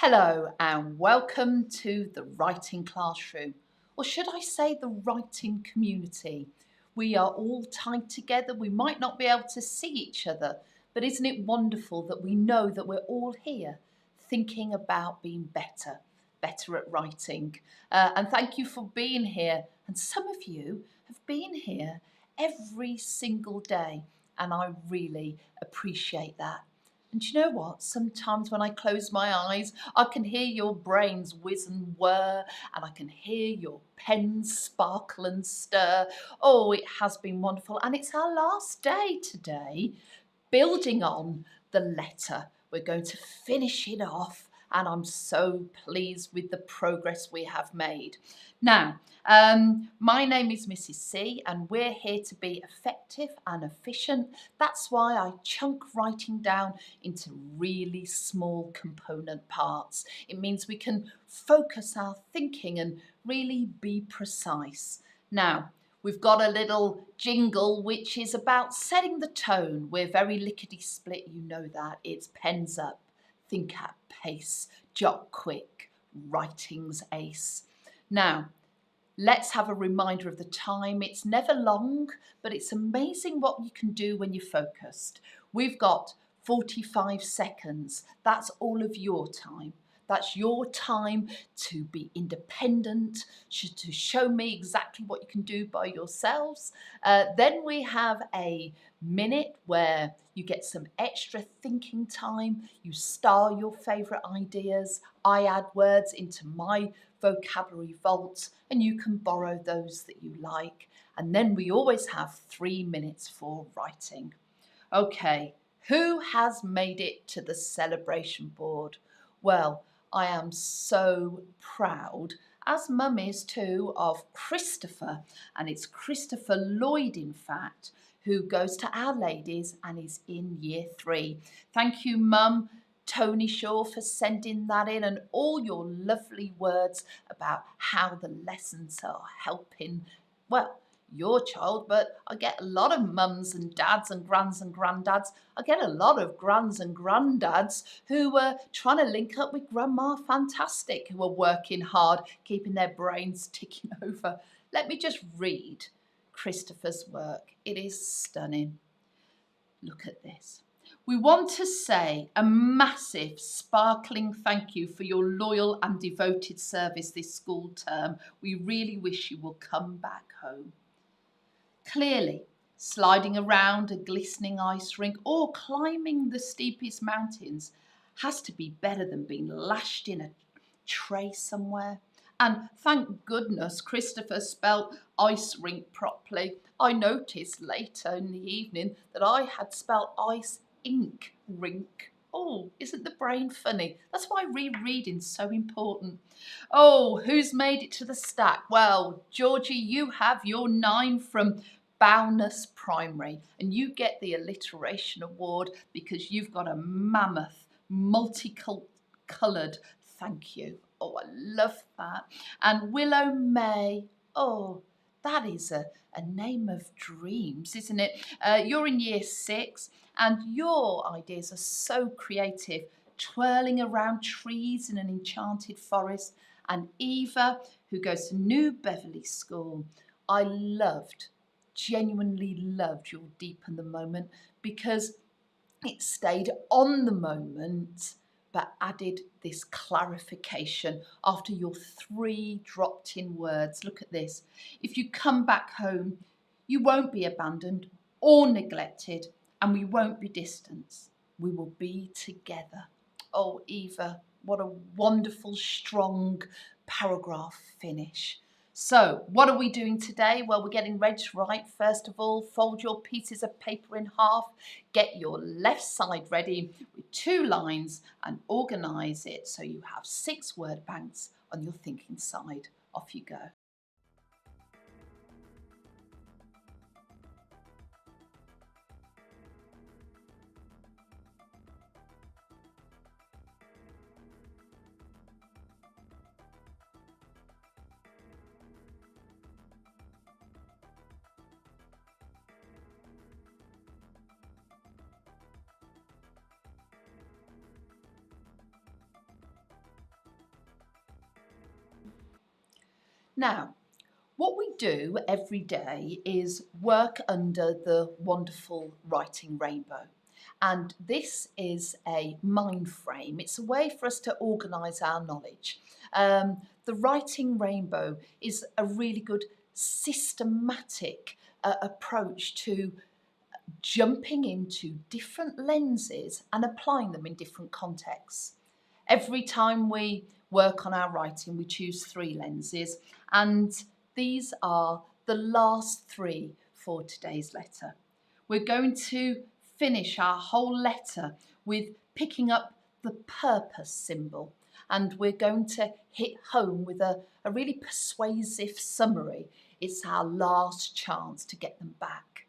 Hello and welcome to the writing classroom, or should I say the writing community. We are all tied together. We might not be able to see each other, but isn't it wonderful that we know that we're all here thinking about being better at writing. And thank you for being here. And some of you have been here every single day, and I really appreciate that. And you know what? Sometimes when I close my eyes, I can hear your brains whiz and whir, and I can hear your pens sparkle and stir. Oh, it has been wonderful. And it's our last day today, building on the letter. We're going to finish it off, and I'm so pleased with the progress we have made. Now, My name is Mrs. C and we're here to be effective and efficient. That's why I chunk writing down into really small component parts. It means we can focus our thinking and really be precise. Now, we've got a little jingle which is about setting the tone. We're very lickety-split, you know that. It's pens up, think at pace, jot quick, writing's ace. Now, let's have a reminder of the time. It's never long, but it's amazing what you can do when you're focused. We've got 45 seconds. That's all of your time. That's your time to be independent, to show me exactly what you can do by yourselves. Then we have a minute where you get some extra thinking time. You star your favourite ideas. I add words into my vocabulary vault and you can borrow those that you like. And then we always have 3 minutes for writing. Okay, who has made it to the celebration board? Well, I am so proud, as Mum is too, of Christopher. And it's Christopher Lloyd, in fact, who goes to Our Ladies and is in year 3. Thank you, Mum, Tony Shaw, for sending that in, and all your lovely words about how the lessons are helping, well, your child, but I get a lot of mums and dads and grands and granddads. I get a lot of grands and granddads who are trying to link up with Grandma Fantastic, who are working hard, keeping their brains ticking over. Let me just read Christopher's work. It is stunning. Look at this. We want to say a massive, sparkling thank you for your loyal and devoted service this school term. We really wish you will come back home. Clearly, sliding around a glistening ice rink or climbing the steepest mountains has to be better than being lashed in a tray somewhere. And thank goodness Christopher spelt ice rink properly. I noticed later in the evening that I had spelt ice ink rink. Oh, isn't the brain funny? That's why rereading's so important. Oh, who's made it to the stack? Well, Georgie, you have your 9 from Bowness Primary and you get the alliteration award because you've got a mammoth, multicoloured thank you. Oh, I love that. And Willow May, oh, that is a name of dreams, isn't it? You're in year 6 and your ideas are so creative, twirling around trees in an enchanted forest. And Eva, who goes to New Beverley School, I genuinely loved your deepen the moment because it stayed on the moment but added this clarification after your 3 dropped in words. Look at this. If you come back home, you won't be abandoned or neglected and we won't be distant. We will be together. Oh, Eva, what a wonderful, strong paragraph finish. So, what are we doing today? Well, we're getting ready to write. First of all, fold your pieces of paper in half, get your left side ready with 2 lines and organise it so you have 6 word banks on your thinking side. Off you go. Now, what we do every day is work under the wonderful writing rainbow. And this is a mind frame. It's a way for us to organise our knowledge. The writing rainbow is a really good systematic approach to jumping into different lenses and applying them in different contexts. Every time we work on our writing, we choose 3 lenses, and these are the last 3 for today's letter. We're going to finish our whole letter with picking up the purpose symbol. and we're going to hit home with a really persuasive summary. It's our last chance to get them back.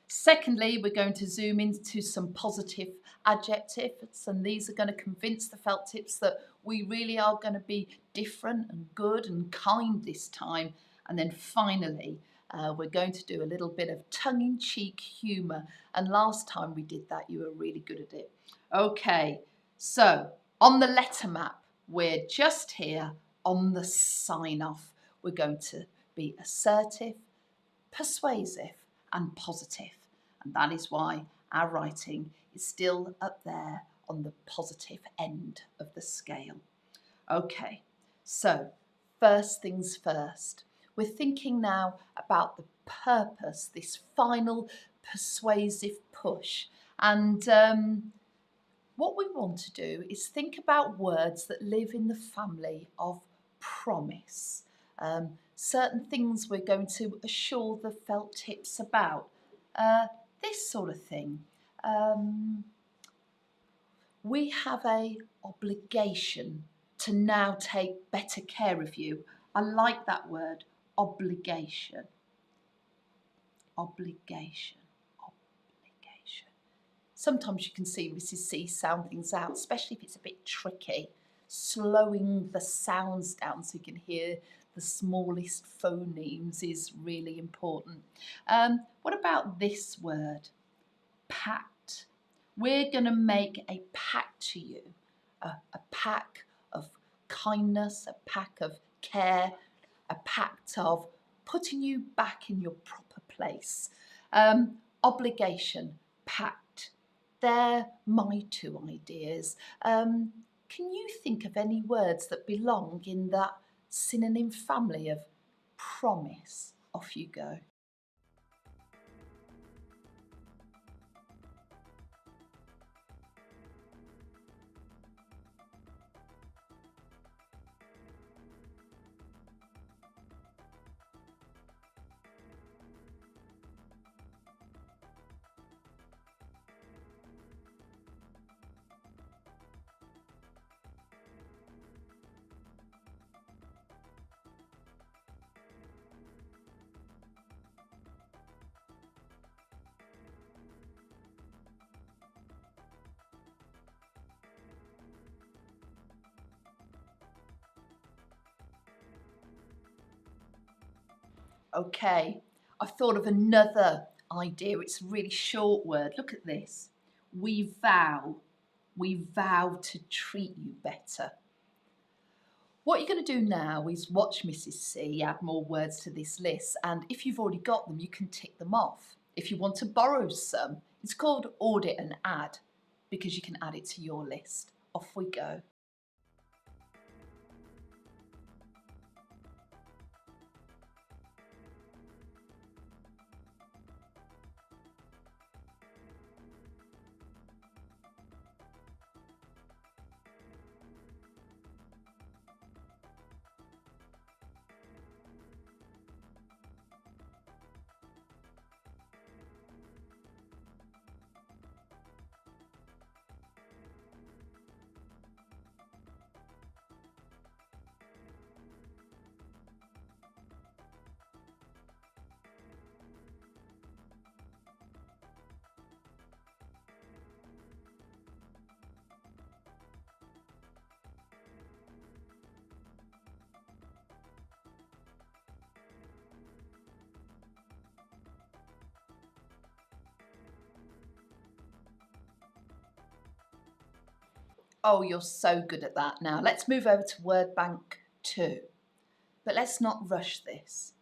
Secondly, we're going to zoom into some positive adjectives, and these are going to convince the felt tips that we really are going to be different and good and kind this time. And then finally, we're going to do a little bit of tongue-in-cheek humour, and last time we did that, you were really good at it. Okay, so on the letter map, we're just here on the sign-off. We're going to be assertive, persuasive and positive, and that is why our writing is still up there on the positive end of the scale. Okay, so first things first, we're thinking now about the purpose, this final persuasive push, and what we want to do is think about words that live in the family of promise. Certain things we're going to assure the felt tips about. This sort of thing. We have a obligation to now take better care of you. I like that word, obligation. Obligation. Obligation. Sometimes you can see Mrs. C sound things out, especially if it's a bit tricky. Slowing the sounds down so you can hear the smallest phonemes is really important. What about this word? Pact. We're going to make a pact to you. A pact of kindness, a pact of care, a pact of putting you back in your proper place. Obligation, pact. They're my two ideas. Can you think of any words that belong in that synonym family of promise? Off you go. Okay, I've thought of another idea. It's a really short word. Look at this. We vow to treat you better. What you're going to do now is watch Mrs. C add more words to this list, and if you've already got them, you can tick them off. If you want to borrow some, it's called audit and add, because you can add it to your list. Off we go. Oh, you're so good at that now. Let's move over to word bank 2. But let's not rush this.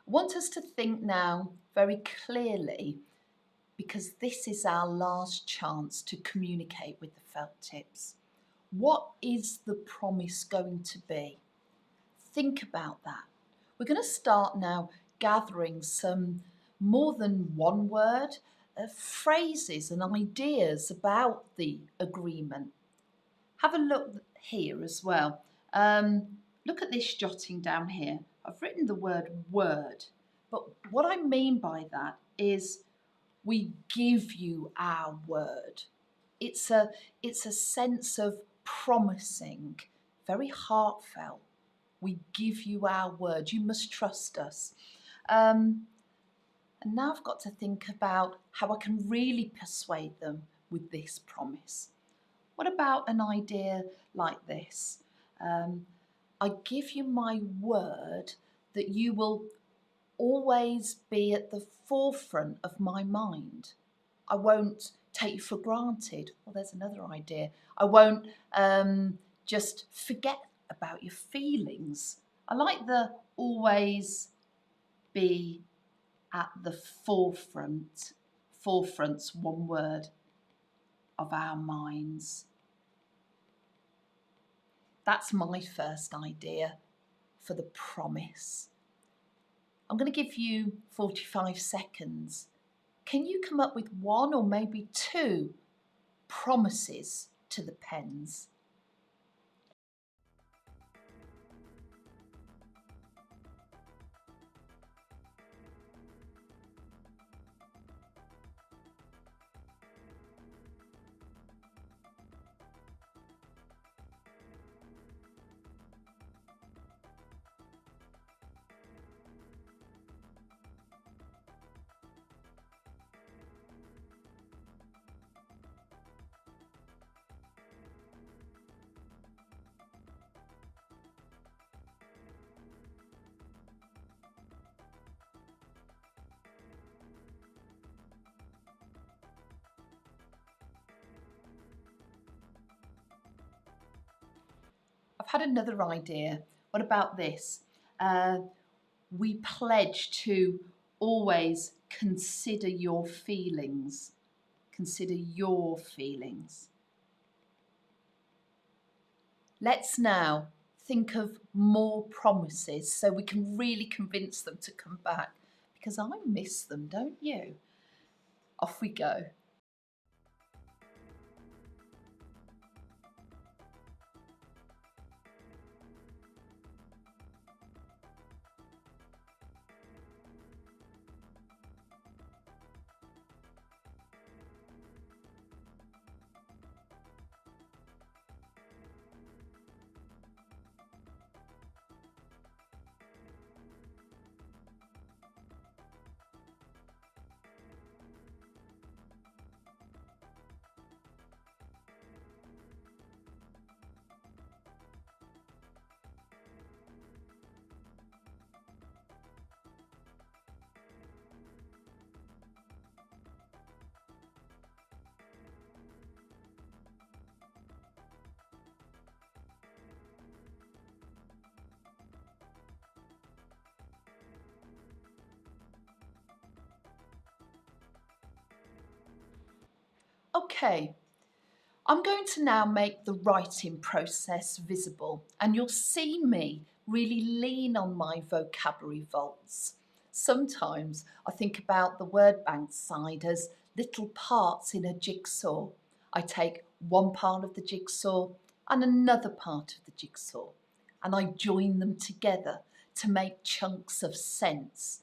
I want us to think now very clearly, because this is our last chance to communicate with the felt tips. What is the promise going to be? Think about that. We're going to start now gathering some more than one word, phrases and ideas about the agreement. Have a look here as well. Look at this jotting down here. I've written the word word, but what I mean by that is we give you our word. It's a sense of promising very heartfelt. We give you our word. You must trust us. And now I've got to think about how I can really persuade them with this promise. What about an idea like this? I give you my word that you will always be at the forefront of my mind. I won't take you for granted. Well, there's another idea. I won't just forget about your feelings. I like the always be at the forefront. Forefront's one word of our minds. That's my first idea for the promise. I'm going to give you 45 seconds. Can you come up with one or maybe two promises to the pens? I've had another idea. What about this? We pledge to always consider your feelings. Consider your feelings. Let's now think of more promises so we can really convince them to come back, because I miss them, don't you? Off we go. Okay, I'm going to now make the writing process visible, and you'll see me really lean on my vocabulary vaults. Sometimes I think about the word bank side as little parts in a jigsaw. I take one part of the jigsaw and another part of the jigsaw, and I join them together to make chunks of sense.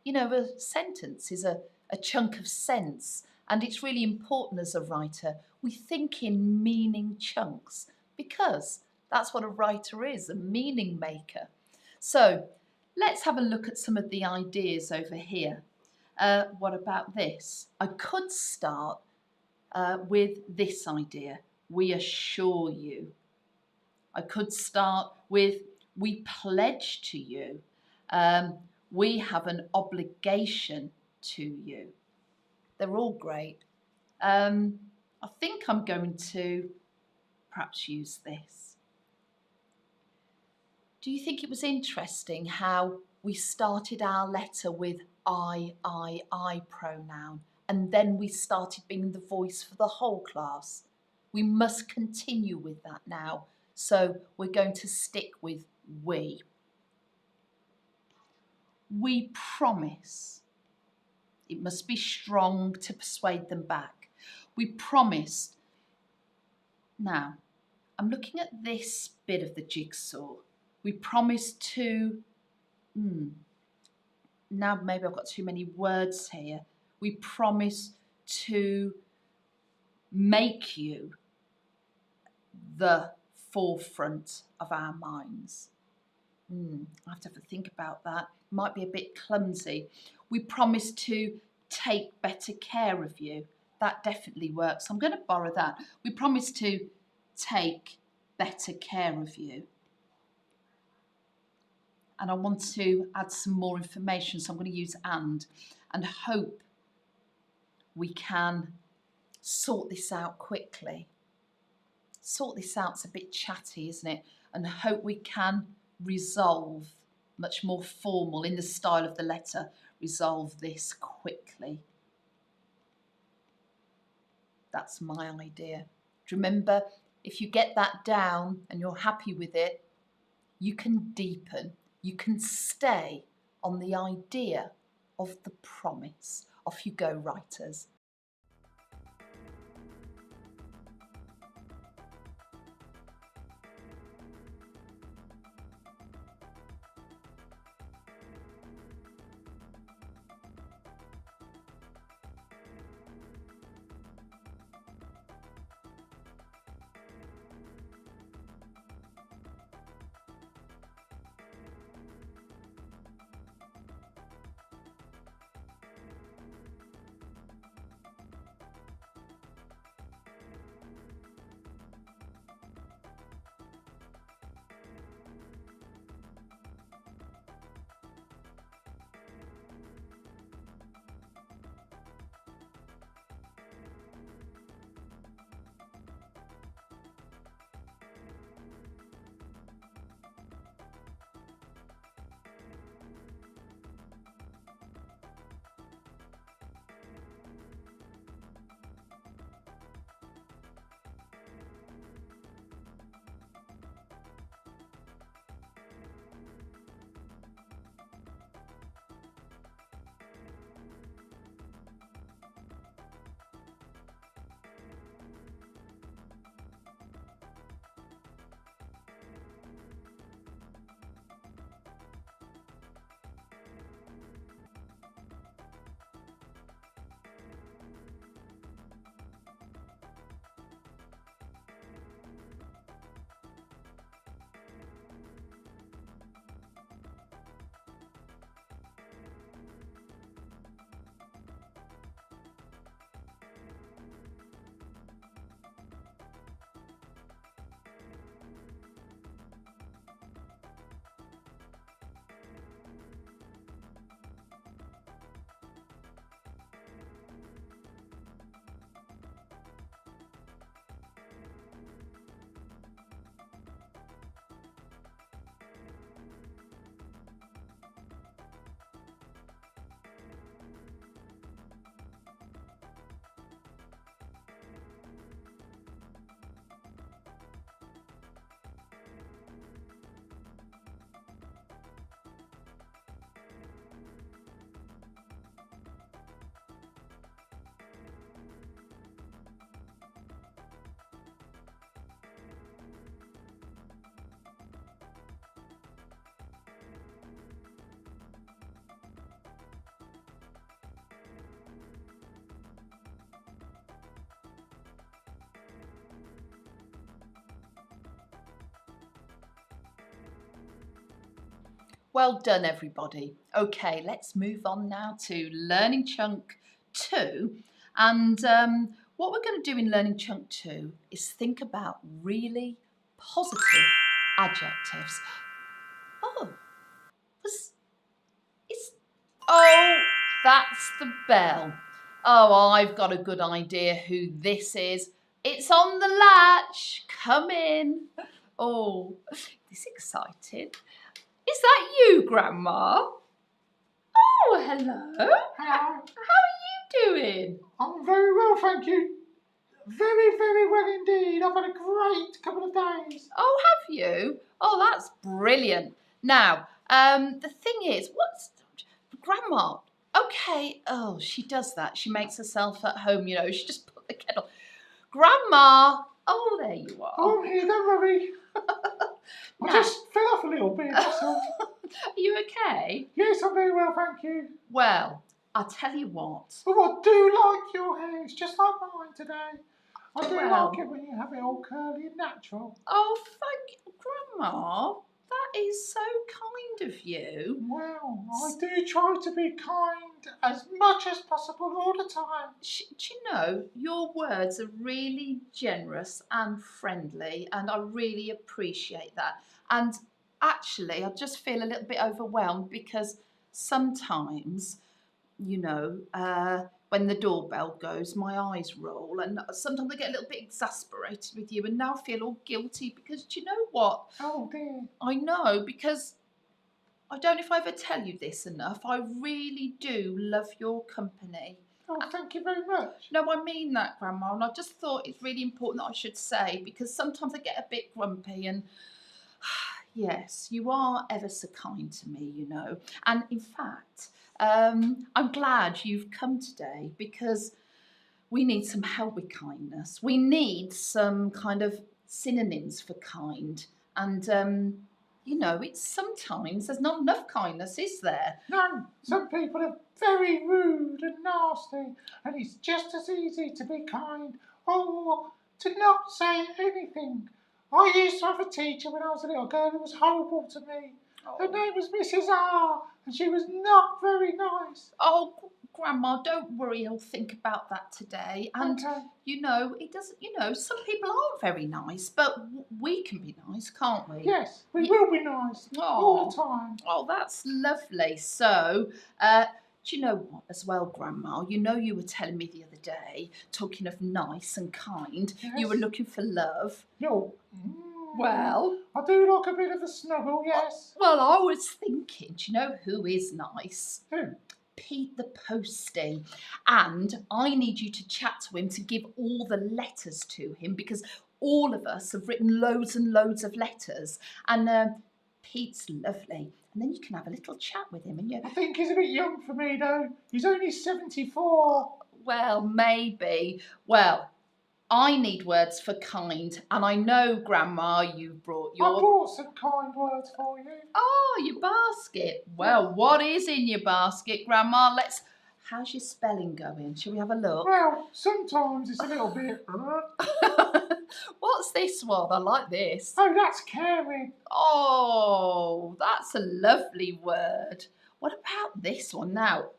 You know, a sentence is a chunk of sense, and it's really important as a writer we think in meaning chunks, because that's what a writer is, a meaning maker. So let's have a look at some of the ideas over here. What about this? I could start with this idea: we assure you. I could start with we pledge to you. We have an obligation to you. They're all great. I think I'm going to perhaps use this. Do you think it was interesting how we started our letter with I pronoun, and then we started being the voice for the whole class? We must continue with that now, so we're going to stick with we. We promise. It must be strong to persuade them back. We promised. Now, I'm looking at this bit of the jigsaw. We promised to, now maybe I've got too many words here. We promise to make you the forefront of our minds. I have to have a think about that. Might be a bit clumsy. We promise to take better care of you. That definitely works. I'm going to borrow that. We promise to take better care of you. And I want to add some more information, so I'm going to use and hope we can sort this out quickly. Sort this out's a bit chatty, isn't it? And hope we can resolve, much more formal in the style of the letter, resolve this quickly. That's my idea. Remember, if you get that down and you're happy with it, you can deepen, you can stay on the idea of the promise. Off you go, writers. Well done, everybody. Okay, let's move on now to Learning Chunk 2. And what we're going to do in Learning Chunk 2 is think about really positive adjectives. Oh, that's the bell. Oh, I've got a good idea who this is. It's on the latch. Come in. Oh, this is exciting. Is that you, Grandma? Oh, hello. Hello. How are you doing? I'm very well, thank you. Very, very well indeed. I've had a great couple of days. Oh, have you? Oh, that's brilliant. Now, the thing is, Grandma? Okay. Oh, she does that. She makes herself at home, you know. She just put the kettle. Grandma. Oh, there you are. Oh, I'm here, don't worry. I just fell off a little bit, that's all. Are you okay? Yes, I'm very well, thank you. Well, I'll tell you what. Oh, I do like your hair. It's just like mine today. I do Well. like it when you have it all curly and natural. Oh, thank you, Grandma. That is so kind of you. Well, I do try to be kind as much as possible all the time. Do you know, your words are really generous and friendly, and I really appreciate that. And actually, I just feel a little bit overwhelmed because sometimes, when the doorbell goes, my eyes roll, and sometimes I get a little bit exasperated with you, and now I feel all guilty because do you know what? Oh dear. I know, because I don't know if I ever tell you this enough. I really do love your company. Oh, thank you very much. No, I mean that, Grandma, and I just thought it's really important that I should say because sometimes I get a bit grumpy and yes, you are ever so kind to me, And in fact, I'm glad you've come today because we need some help with kindness. We need some kind of synonyms for kind. And, it's sometimes there's not enough kindness, is there? No, some people are very rude and nasty, and it's just as easy to be kind or to not say anything. I used to have a teacher when I was a little girl who was horrible to me. Her name was Mrs. R, and she was not very nice. Oh, Grandma, don't worry. I'll think about that today. And, Okay. it doesn't, some people aren't very nice, but we can be nice, can't we? Yes, we will be nice all the time. Oh, that's lovely. So, do you know what as well, Grandma? You were telling me the other day, talking of nice and kind, you were Yes. looking for love. Well, I do like a bit of a snuggle, yes. Well, I was thinking, do you know who is nice? Who? Pete the Postie. And I need you to chat to him to give all the letters to him because all of us have written loads and loads of letters. And Pete's lovely. And then you can have a little chat with him. I think he's a bit young for me, though. He's only 74. Well, maybe. Well, I need words for kind, and I know, Grandma, you brought your... I brought some kind words for you. Oh, your basket. Well, what is in your basket, Grandma? How's your spelling going? Shall we have a look? Well, sometimes it's a little bit... What's this one? I like this. Oh, that's caring. Oh, that's a lovely word. What about this one now?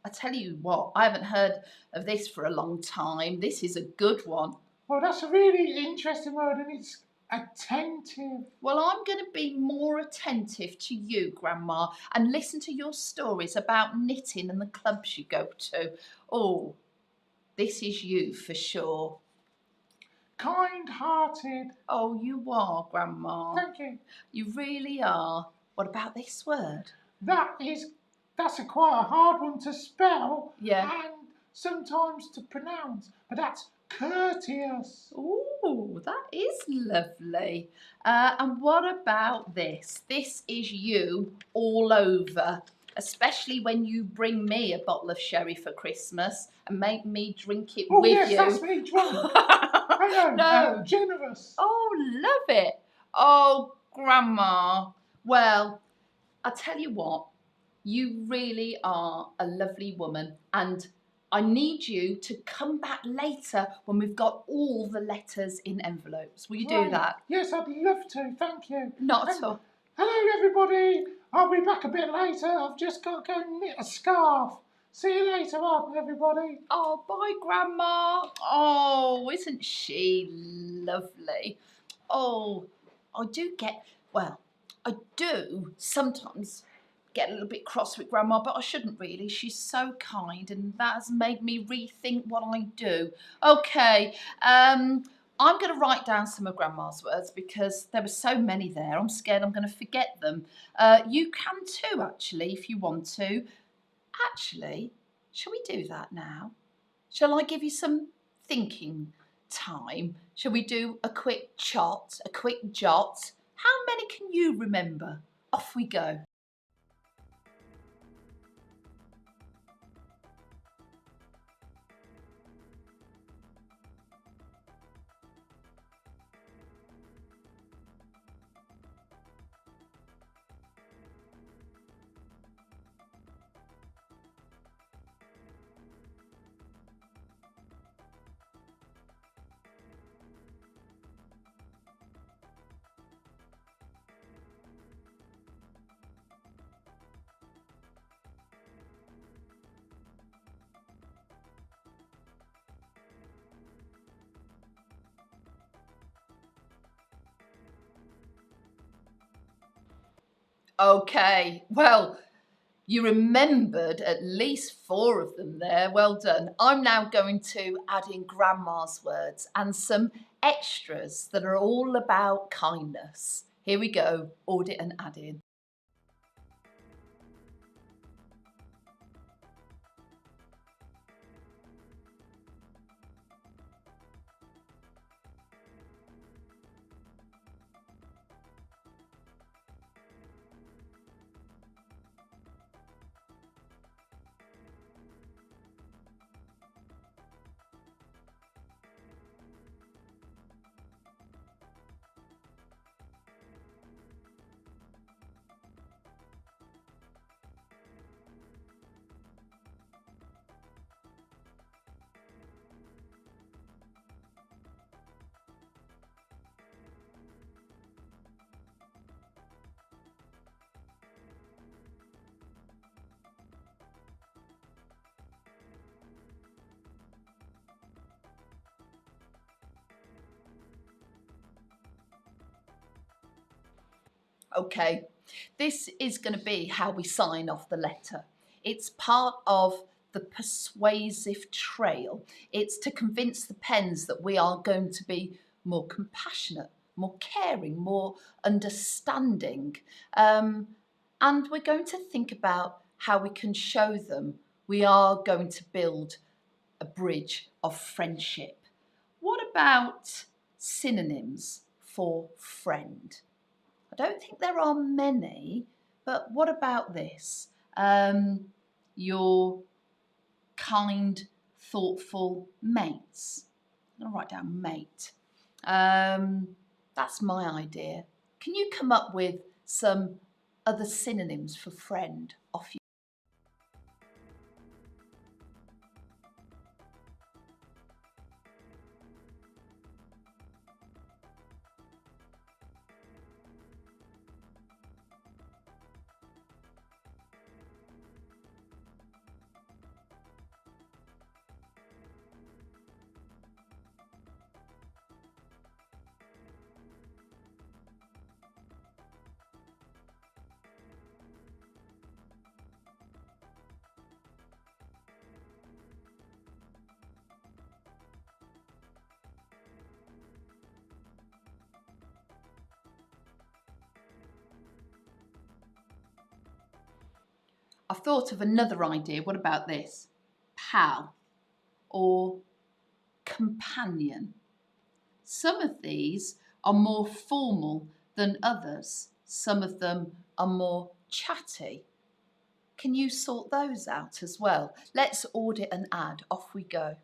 I tell you what, I haven't heard of this for a long time. This is a good one. Well, that's a really interesting word, and it's attentive. Well, I'm going to be more attentive to you, Grandma, and listen to your stories about knitting and the clubs you go to. Oh, this is you for sure. Kind-hearted. Oh, you are, Grandma. Thank you. You really are. What about this word? That's quite a hard one to spell. Yeah. And sometimes to pronounce, but that's courteous. Oh, that is lovely. And what about this? This is you all over, especially when you bring me a bottle of sherry for Christmas and make me drink it with yes, you. That's me drunk. No. Generous. Oh, love it. Oh, Grandma. Well, I tell you what, you really are a lovely woman, and I need you to come back later when we've got all the letters in envelopes. Will you do that? Yes, I'd love to. Thank you. Not at all. Hello, everybody. I'll be back a bit later. I've just got to go knit a scarf. See you later on, everybody. Oh, bye, Grandma. Oh, isn't she lovely? Oh, I do sometimes get a little bit cross with Grandma, but I shouldn't really. She's so kind, and that has made me rethink what I do. Okay, I'm going to write down some of Grandma's words because there were so many there. I'm scared I'm going to forget them. You can too, actually, if you want to. Actually, shall we do that now? Shall I give you some thinking time? Shall we do a quick jot? How many can you remember? Off we go. Okay, well, you remembered at least 4 of them there. Well done. I'm now going to add in Grandma's words and some extras that are all about kindness. Here we go. Audit and add in. Okay, this is going to be how we sign off the letter. It's part of the persuasive trail. It's to convince the pens that we are going to be more compassionate, more caring, more understanding. And we're going to think about how we can show them we are going to build a bridge of friendship. What about synonyms for friend? I don't think there are many, but what about this? Your kind, thoughtful mates. I'm going to write down mate. That's my idea. Can you come up with some other synonyms for friend off you? I've thought of another idea. What about this? Pal or companion. Some of these are more formal than others. Some of them are more chatty. Can you sort those out as well? Let's audit and add. Off we go.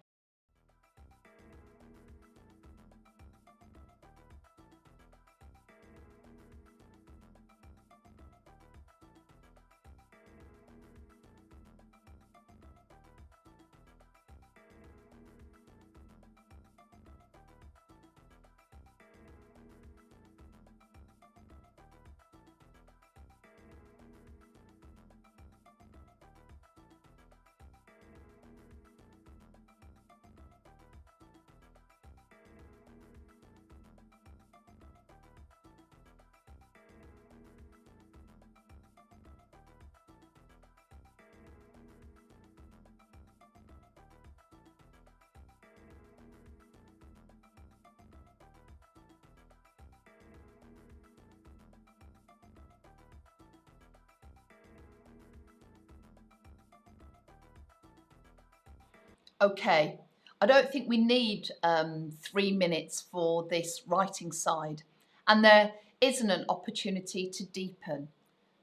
Okay, I don't think we need 3 minutes for this writing side, and there isn't an opportunity to deepen.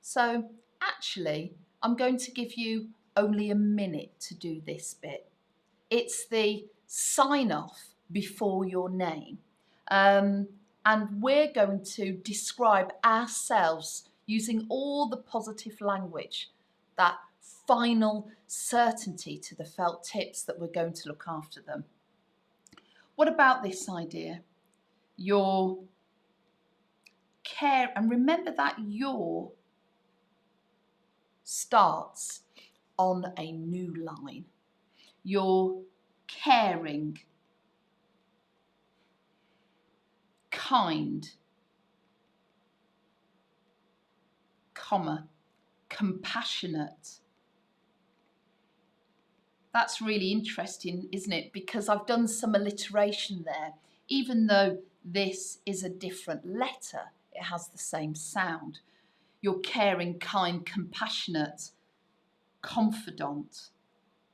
So actually, I'm going to give you only a minute to do this bit. It's the sign off before your name. Um, and we're going to describe ourselves using all the positive language, that final certainty to the felt tips that we're going to look after them. What about this idea? Your care, and remember that your starts on a new line. You're caring, kind, comma, compassionate. That's really interesting, isn't it? Because I've done some alliteration there. Even though this is a different letter, it has the same sound. You're caring, kind, compassionate, confidant,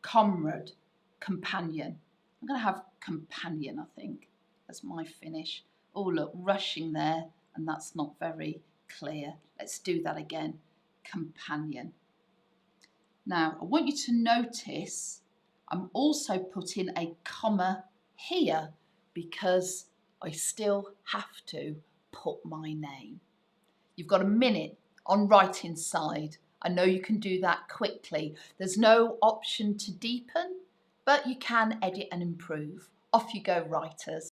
comrade, companion. I'm going to have companion, I think, as my finish. Oh, look, rushing there, and that's not very clear. Let's do that again. Companion. Now, I want you to notice I'm also putting a comma here because I still have to put my name. You've got a minute on writing side. I know you can do that quickly. There's no option to deepen, but you can edit and improve. Off you go, writers.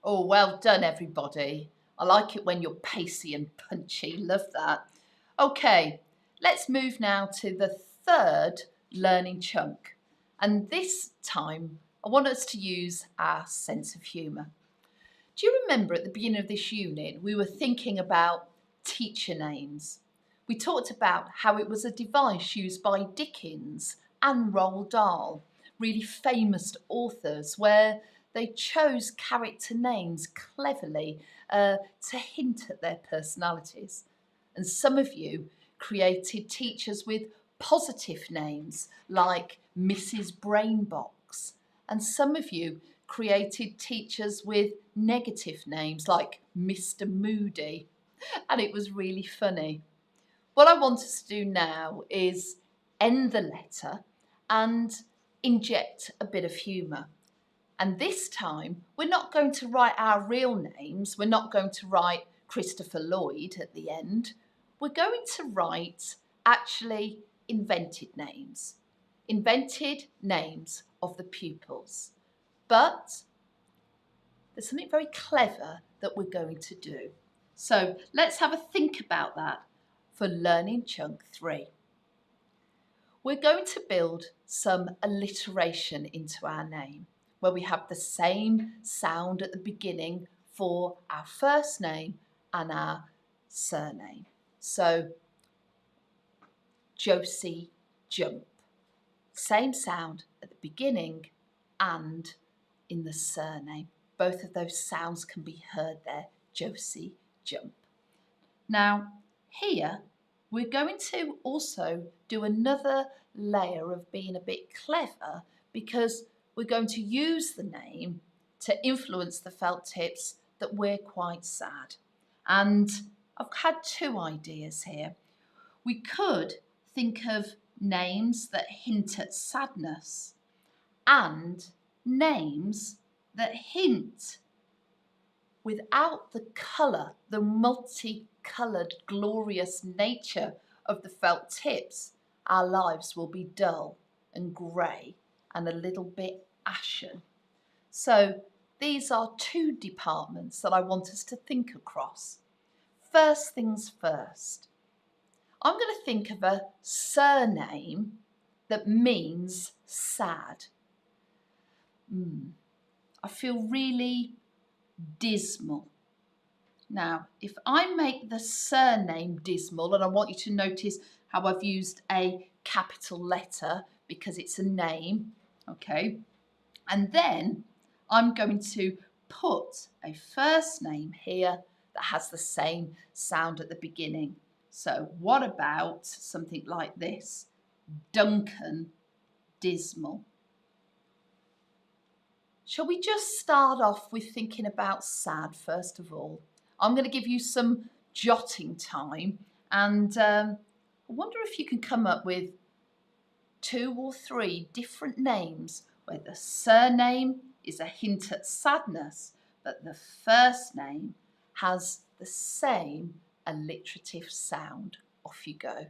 Oh, well done, everybody. I like it when you're pacey and punchy. Love that. Okay, let's move now to the third learning chunk. And this time, I want us to use our sense of humour. Do you remember at the beginning of this unit, we were thinking about teacher names? We talked about how it was a device used by Dickens and Roald Dahl, really famous authors, where they chose character names cleverly to hint at their personalities. And some of you created teachers with positive names like Mrs. Brainbox. And some of you created teachers with negative names like Mr. Moody. And it was really funny. What I want us to do now is end the letter and inject a bit of humour. And this time, we're not going to write our real names. We're not going to write Christopher Lloyd at the end. We're going to write actually invented names of the pupils. But there's something very clever that we're going to do. So let's have a think about that for learning chunk 3. We're going to build some alliteration into our name, where we have the same sound at the beginning for our first name and our surname. So, Josie Jump. Same sound at the beginning and in the surname. Both of those sounds can be heard there. Josie Jump. Now, here we're going to also do another layer of being a bit clever because we're going to use the name to influence the felt tips that we're quite sad. And I've had 2 ideas here. We could think of names that hint at sadness and names that hint without the colour, the multicoloured, glorious nature of the felt tips. Our lives will be dull and grey and a little bit ashen. So these are 2 departments that I want us to think across. First things first, I'm going to think of a surname that means sad. I feel really dismal. Now, if I make the surname dismal, and I want you to notice how I've used a capital letter because it's a name, okay? And then I'm going to put a first name here that has the same sound at the beginning. So what about something like this? Duncan Dismal. Shall we just start off with thinking about sad first of all? I'm going to give you some jotting time, and I wonder if you can come up with 2 or 3 different names where the surname is a hint at sadness, but the first name has the same alliterative sound. Off you go.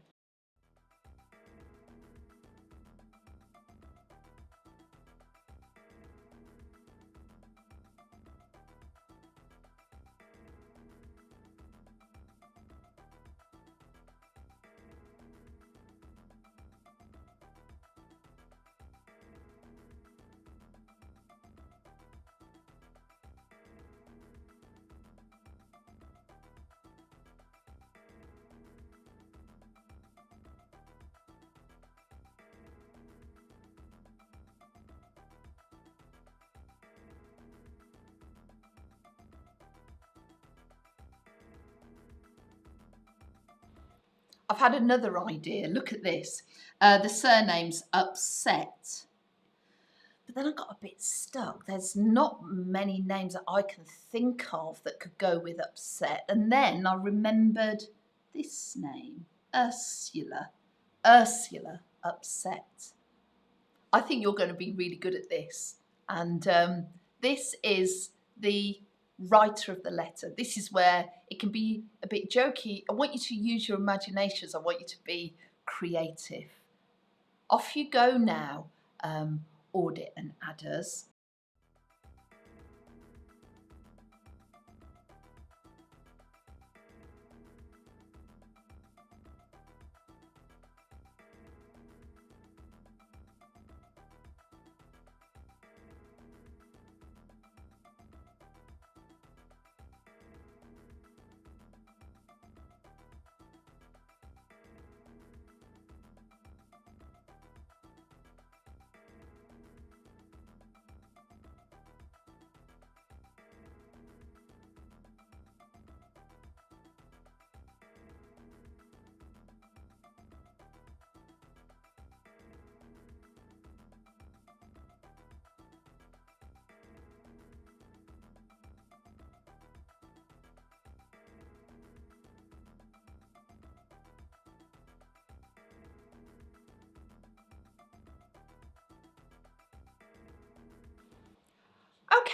I've had another idea. Look at this. The surname's Upset. But then I got a bit stuck. There's not many names that I can think of that could go with Upset. And then I remembered this name, Ursula. Ursula Upset. I think you're going to be really good at this. And this is the writer of the letter. This is where it can be a bit jokey. I want you to use your imaginations. I want you to be creative. Off you go now, audit and adders.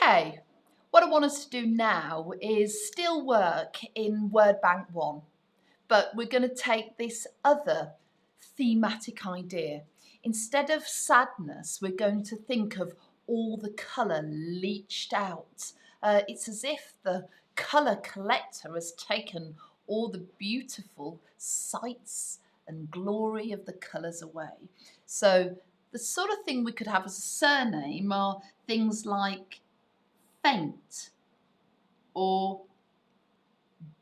Okay, what I want us to do now is still work in Word Bank 1, but we're going to take this other thematic idea. Instead of sadness, we're going to think of all the colour leached out. It's as if the colour collector has taken all the beautiful sights and glory of the colours away. So the sort of thing we could have as a surname are things like faint or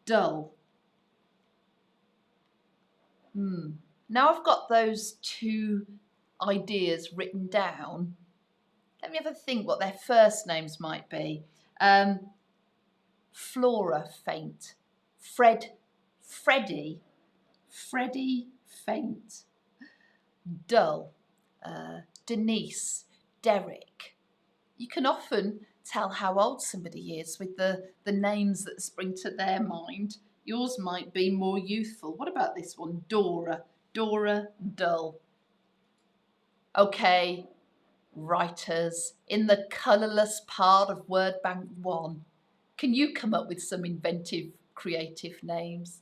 dull. Now I've got those 2 ideas written down. Let me have a think what their first names might be. Flora faint. Freddie faint. Dull. Denise, Derek. You can often tell how old somebody is with the names that spring to their mind. Yours might be more youthful. What about this one? Dora, dull. Okay, writers, in the colourless part of Word Bank 1, can you come up with some inventive, creative names?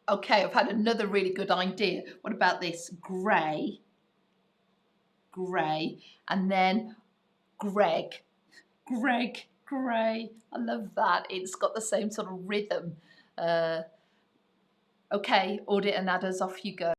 Okay, I've had another really good idea. What about this? Grey, grey, and then Greg, Greg, grey. I love that. It's got the same sort of rhythm. Okay, audit and adders, off you go.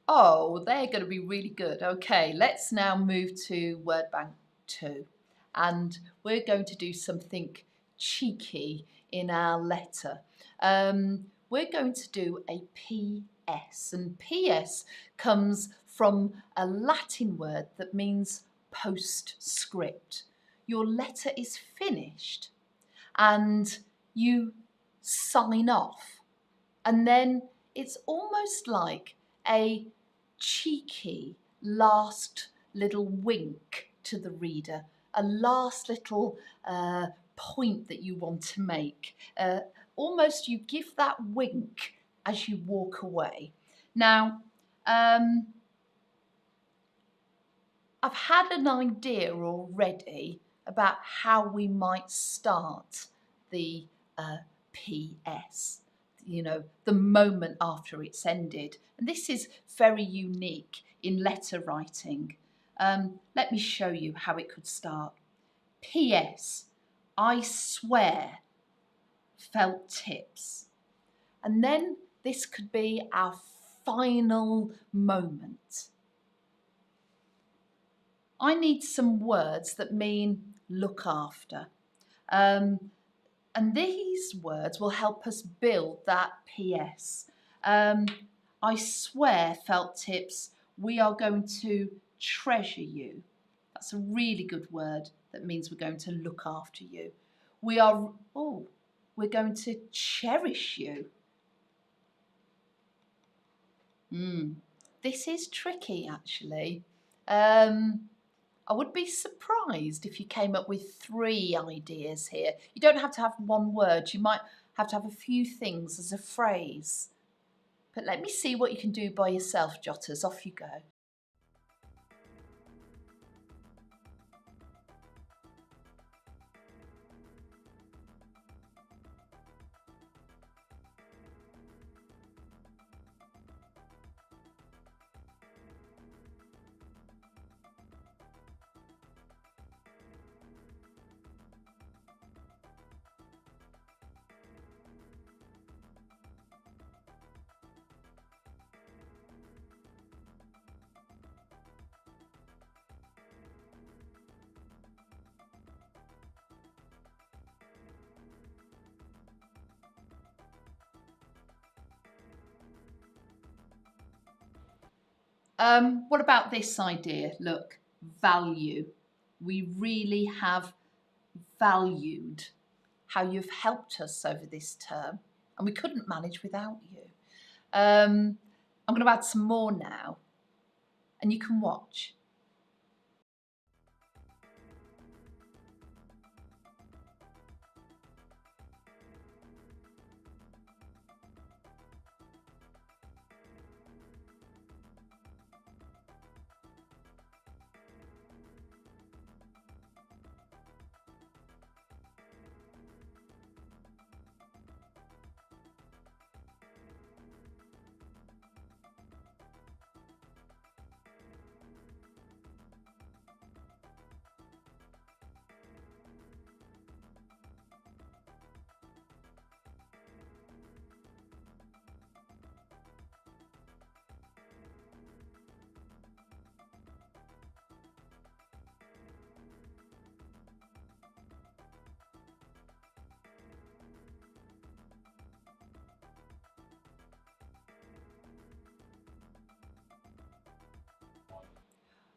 Oh, they're going to be really good. Okay, let's now move to Word Bank 2. And we're going to do something cheeky in our letter. We're going to do a PS. And PS comes from a Latin word that means postscript. Your letter is finished and you sign off. And then it's almost like a cheeky last little wink to the reader, a last little point that you want to make. Almost you give that wink as you walk away. Now, I've had an idea already about how we might start the PS. You know, the moment after it's ended. And this is very unique in letter writing. Let me show you how it could start. PS, I swear, felt tips. And then this could be our final moment. I need some words that mean look after. And these words will help us build that PS. I swear, felt tips, we are going to treasure you. That's a really good word that means we're going to look after you. We're going to cherish you. This is tricky, actually. I would be surprised if you came up with 3 ideas here. You don't have to have one word. You might have to have a few things as a phrase. But let me see what you can do by yourself, Jotters. Off you go. What about this idea? Look, value. We really have valued how you've helped us over this term, and we couldn't manage without you. I'm going to add some more now, and you can watch.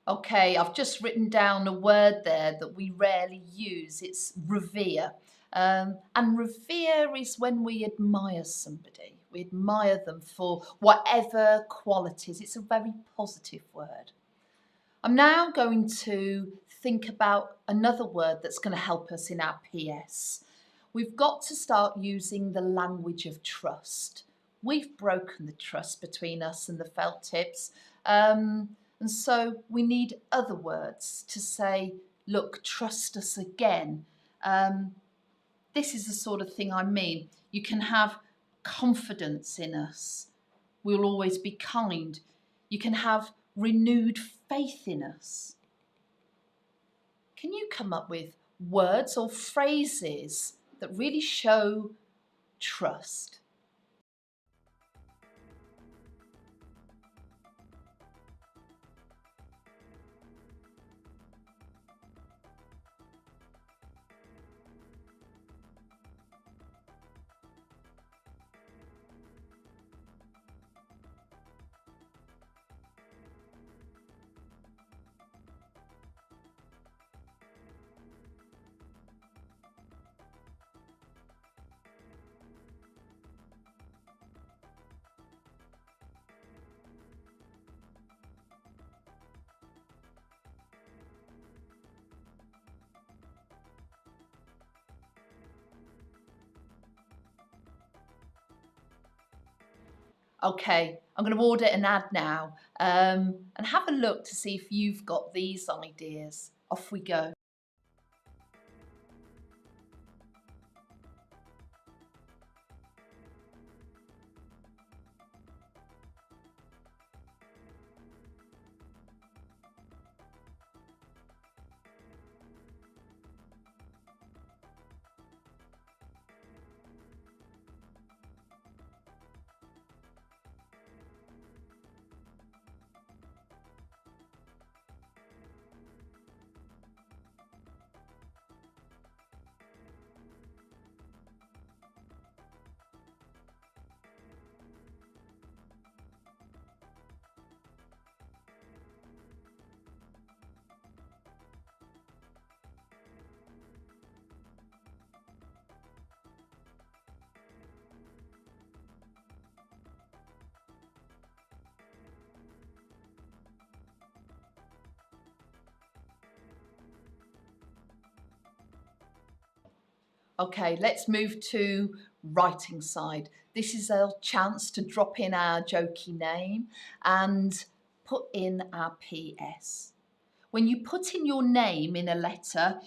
Okay, I've just written down a word there that we rarely use. It's revere. And revere is when we admire somebody. We admire them for whatever qualities. It's a very positive word. I'm now going to think about another word that's going to help us in our PS. We've got to start using the language of trust. We've broken the trust between us and the felt tips. And so we need other words to say, look, trust us again. This is the sort of thing I mean. You can have confidence in us. We'll always be kind. You can have renewed faith in us. Can you come up with words or phrases that really show trust? Okay, I'm going to order an ad now and have a look to see if you've got these ideas. Off we go. Okay, let's move to writing side. This is our chance to drop in our jokey name and put in our PS. When you put in your name in a letter,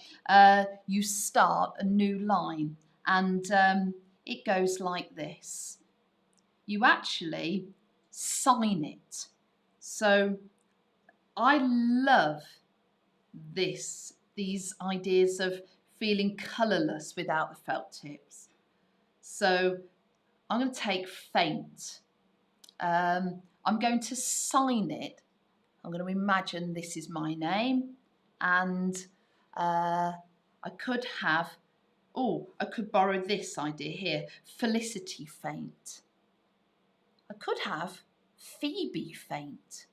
you start a new line and it goes like this. You actually sign it. So I love these ideas of feeling colourless without the felt tips. So I'm going to take faint. I'm going to sign it. I'm going to imagine this is my name and I could borrow this idea here, Felicity faint. I could have Phoebe faint.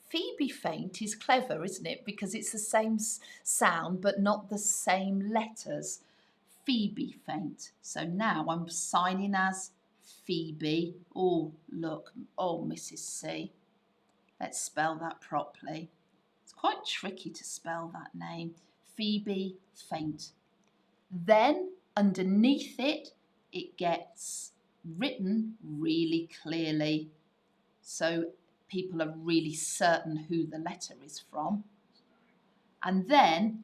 Phoebe faint is clever, isn't it? Because it's the same sound but not the same letters. Phoebe faint. So now I'm signing as Phoebe. Oh, look. Oh, Mrs. C. Let's spell that properly. It's quite tricky to spell that name. Phoebe faint. Then underneath it, it gets written really clearly. So people are really certain who the letter is from. And then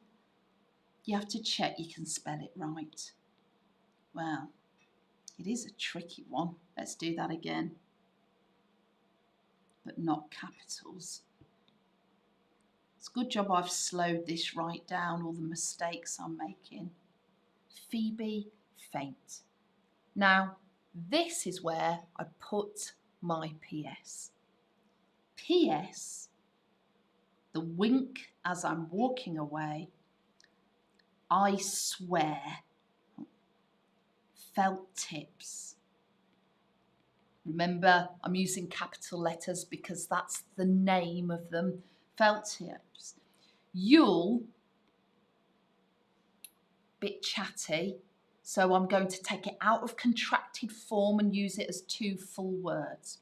you have to check you can spell it right. Well, it is a tricky one. Let's do that again. But not capitals. It's a good job I've slowed this right down, all the mistakes I'm making. Phoebe faint. Now, this is where I put my PS. PS, the wink as I'm walking away, I swear, felt tips. Remember, I'm using capital letters because that's the name of them, felt tips. You'll, bit chatty, so I'm going to take it out of contracted form and use it as two full words.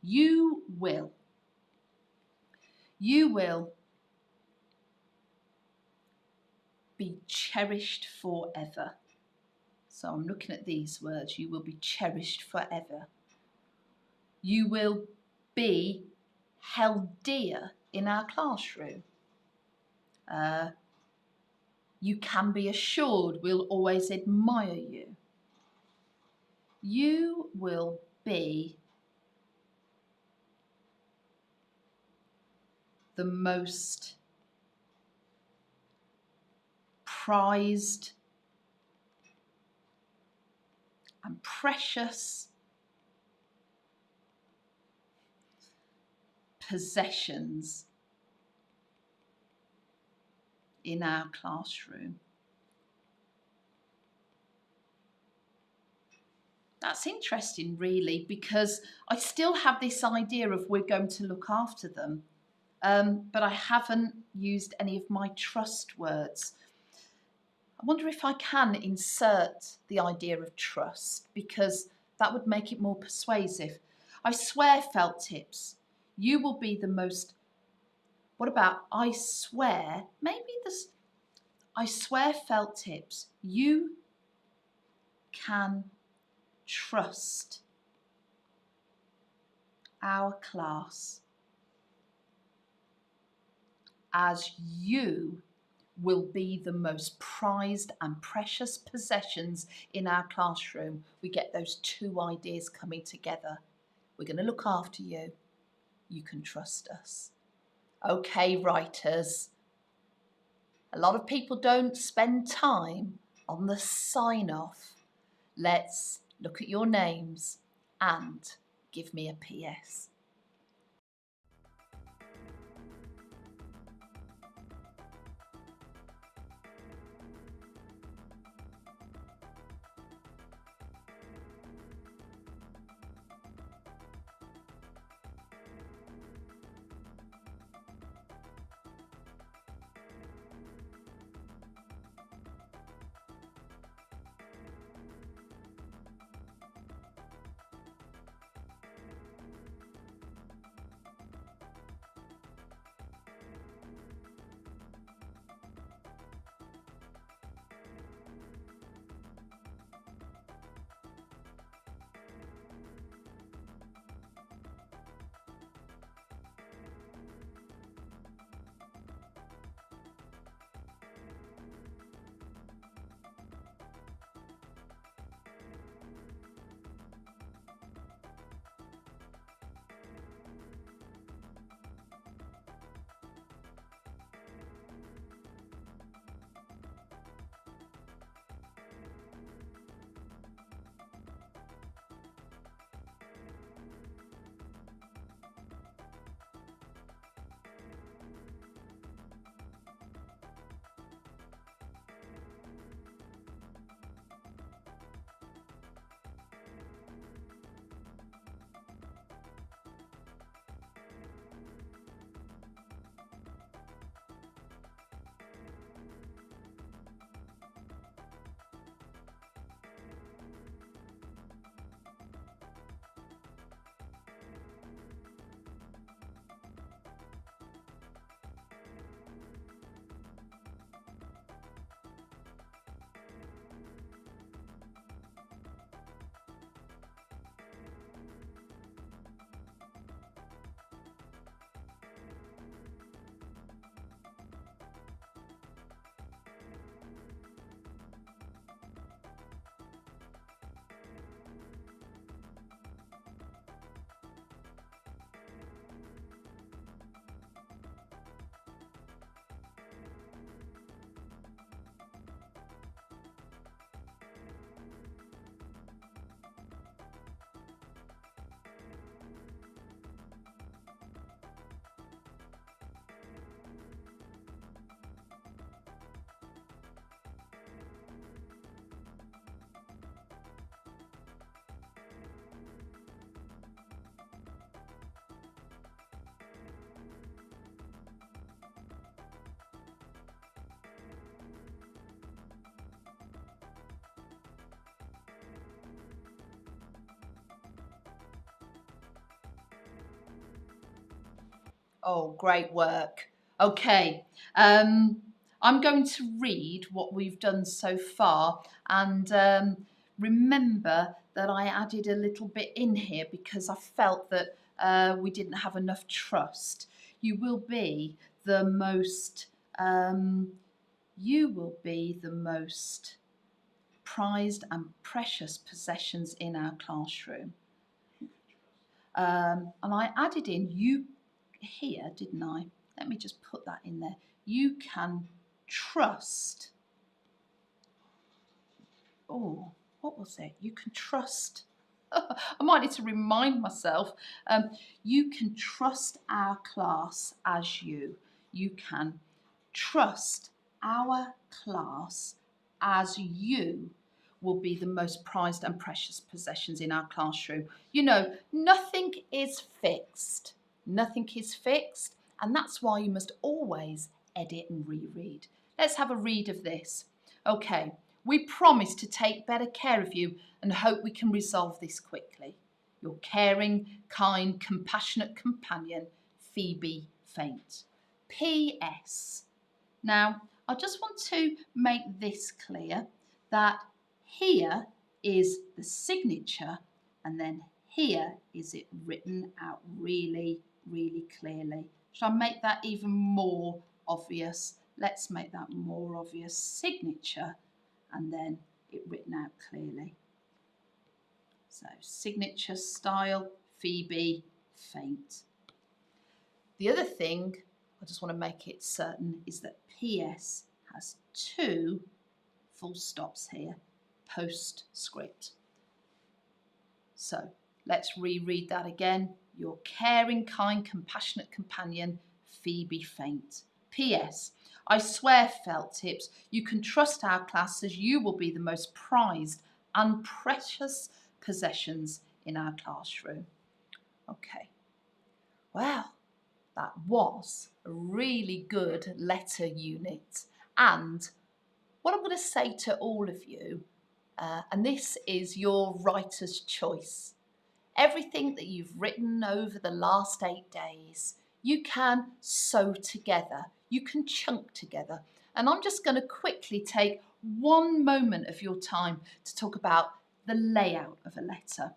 You will. You will be cherished forever. So I'm looking at these words. You will be cherished forever. You will be held dear in our classroom. You can be assured we'll always admire you. You will be the most prized and precious possessions in our classroom. That's interesting, really, because I still have this idea of we're going to look after them, but I haven't used any of my trust words. I wonder if I can insert the idea of trust, because that would make it more persuasive. I swear, felt tips, you will be the most... What about I swear? Maybe this... I swear, felt tips, you can trust our class as you will be the most prized and precious possessions in our classroom. We get those two ideas coming together. We're going to look after you. You can trust us. Okay, writers. A lot of people don't spend time on the sign-off. Let's look at your names and give me a PS. Oh, great work. Okay, I'm going to read what we've done so far, and remember that I added a little bit in here because I felt that we didn't have enough trust. You will be the most prized and precious possessions in our classroom. And I added in you here, didn't I? Let me just put that in there. You can trust. Oh, what was it? You can trust. I might need to remind myself. You can trust our class as you. You can trust our class as you will be the most prized and precious possessions in our classroom. You know, nothing is fixed. Nothing is fixed, and that's why you must always edit and reread. Let's have a read of this. Okay, we promise to take better care of you and hope we can resolve this quickly. Your caring, kind, compassionate companion, Phoebe Faint. P.S. Now, I just want to make this clear that here is the signature, and then here is it written out really, really clearly. Shall I make that even more obvious? Let's make that more obvious. Signature, and then it written out clearly. So, signature style, Phoebe Faint. The other thing I just want to make it certain is that PS has 2 full stops here, postscript. So let's reread that again. Your caring, kind, compassionate companion, Phoebe Faint. PS. I swear, felt tips, you can trust our class as you will be the most prized and precious possessions in our classroom. Okay. Well, that was a really good letter unit. And what I'm going to say to all of you, and this is your writer's choice, everything that you've written over the last 8 days, you can sew together, you can chunk together. And I'm just going to quickly take one moment of your time to talk about the layout of a letter.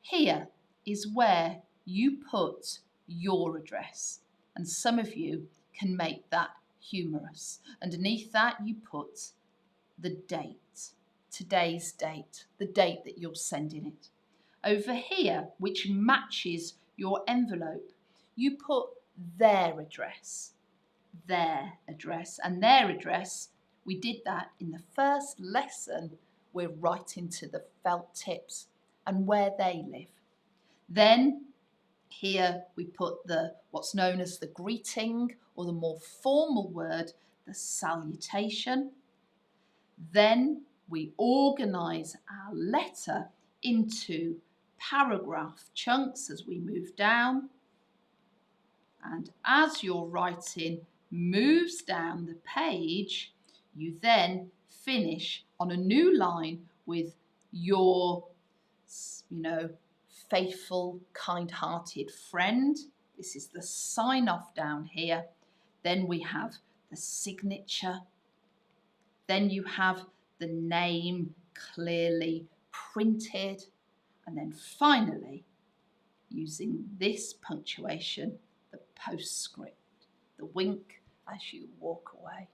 Here is where you put your address, and some of you can make that humorous. Underneath that you put the date, today's date, the date that you're sending it. Over here, which matches your envelope, you put their address, and their address, we did that in the first lesson. We're writing to the felt tips and where they live. Then here we put the what's known as the greeting, or the more formal word, the salutation. Then we organise our letter into paragraph chunks as we move down. And as your writing moves down the page, you then finish on a new line with your, faithful, kind-hearted friend. This is the sign-off down here. Then we have the signature. Then you have the name clearly printed. And then finally, using this punctuation, the postscript, the wink as you walk away.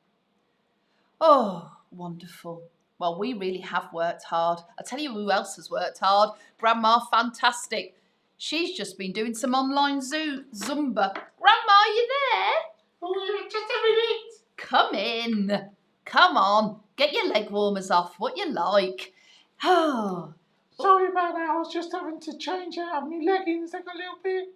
Oh, wonderful. Well, we really have worked hard. I'll tell you who else has worked hard. Grandma, fantastic. She's just been doing some online Zumba. Grandma, are you there? Oh, yeah, just a minute. Come in. Come on. Get your leg warmers off. What you like. Oh. Sorry about that. I was just having to change out my leggings. They got a little bit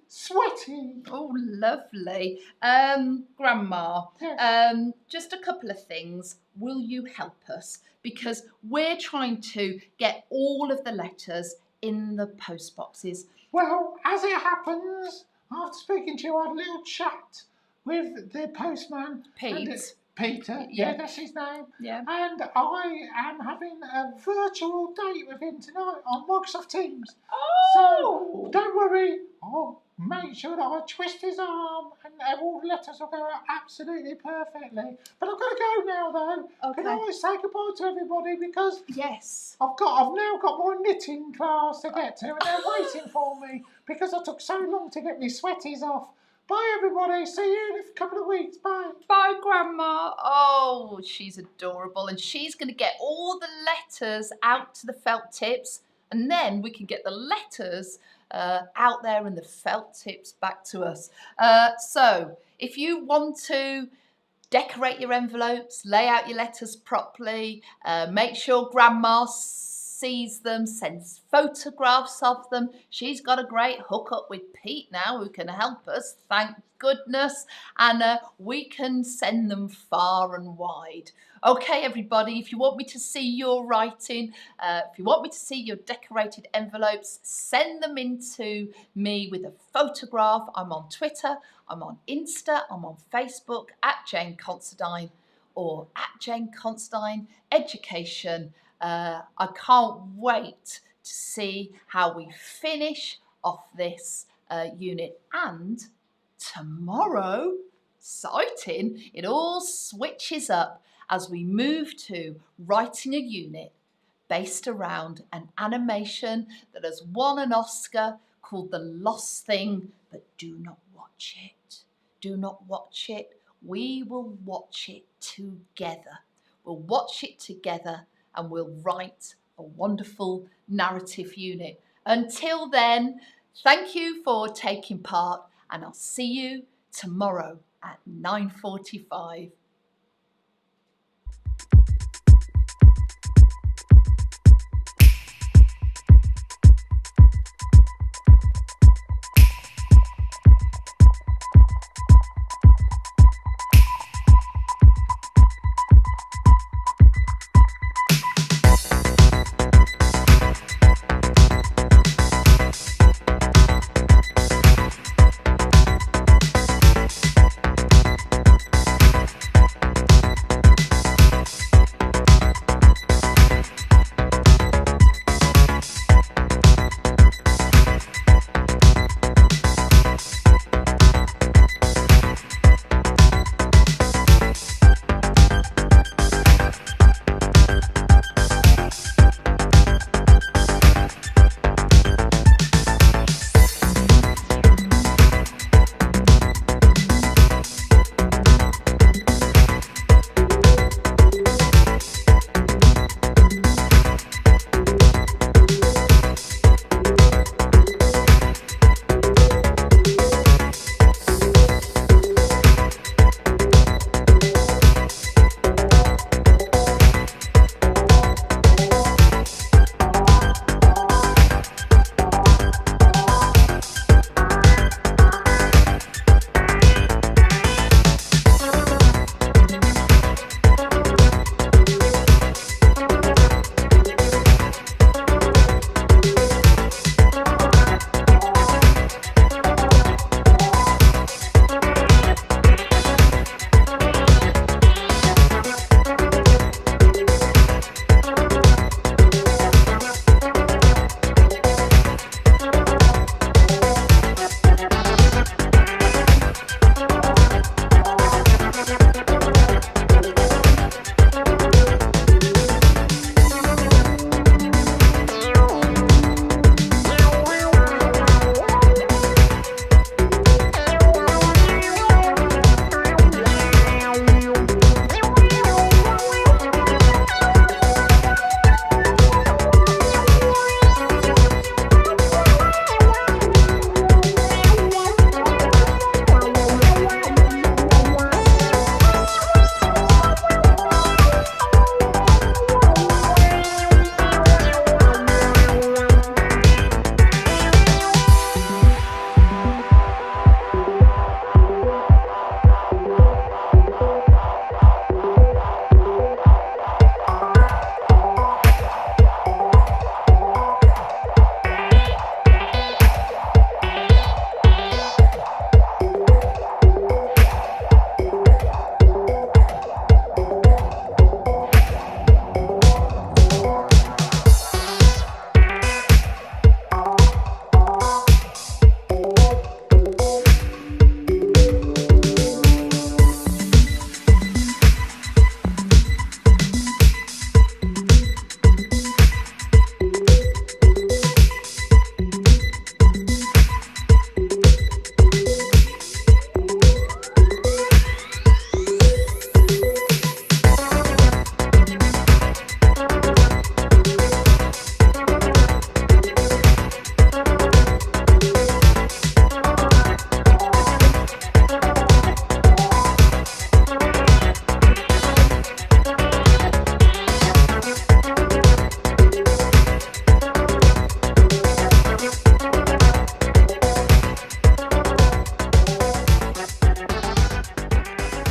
sweaty. Oh, lovely. Grandma, Yes. just a couple of things. Will you help us? Because we're trying to get all of the letters in the post boxes. Well, as it happens, after speaking to you, I had a little chat with the postman. Pete. Peter, yeah, that's his name. Yeah. And I am having a virtual date with him tonight on Microsoft Teams. Oh! So don't worry, I'll make sure that I twist his arm and all the letters will go out absolutely perfectly. But I've got to go now though. Okay. Can I say goodbye to everybody because Yes. I've now got my knitting class to get to and they're waiting for me because I took so long to get my sweaties off. Bye everybody, see you in a couple of weeks, bye. Bye, Grandma. Oh, she's adorable. And she's going to get all the letters out to the felt tips. And then we can get the letters out there and the felt tips back to us. So if you want to decorate your envelopes, lay out your letters properly, make sure Grandma sees them, sends photographs of them. She's got a great hookup with Pete now who can help us, thank goodness, and we can send them far and wide. Okay, everybody, if you want me to see your writing, if you want me to see your decorated envelopes, send them into me with a photograph. I'm on Twitter, I'm on Insta, I'm on Facebook at Jane Considine or at Jane Considine Education. I can't wait to see how we finish off this unit. And tomorrow, exciting, it all switches up as we move to writing a unit based around an animation that has won an Oscar called The Lost Thing, but do not watch it. Do not watch it. We will watch it together. We'll watch it together and we'll write a wonderful narrative unit. Until then, thank you for taking part and I'll see you tomorrow at 9:45.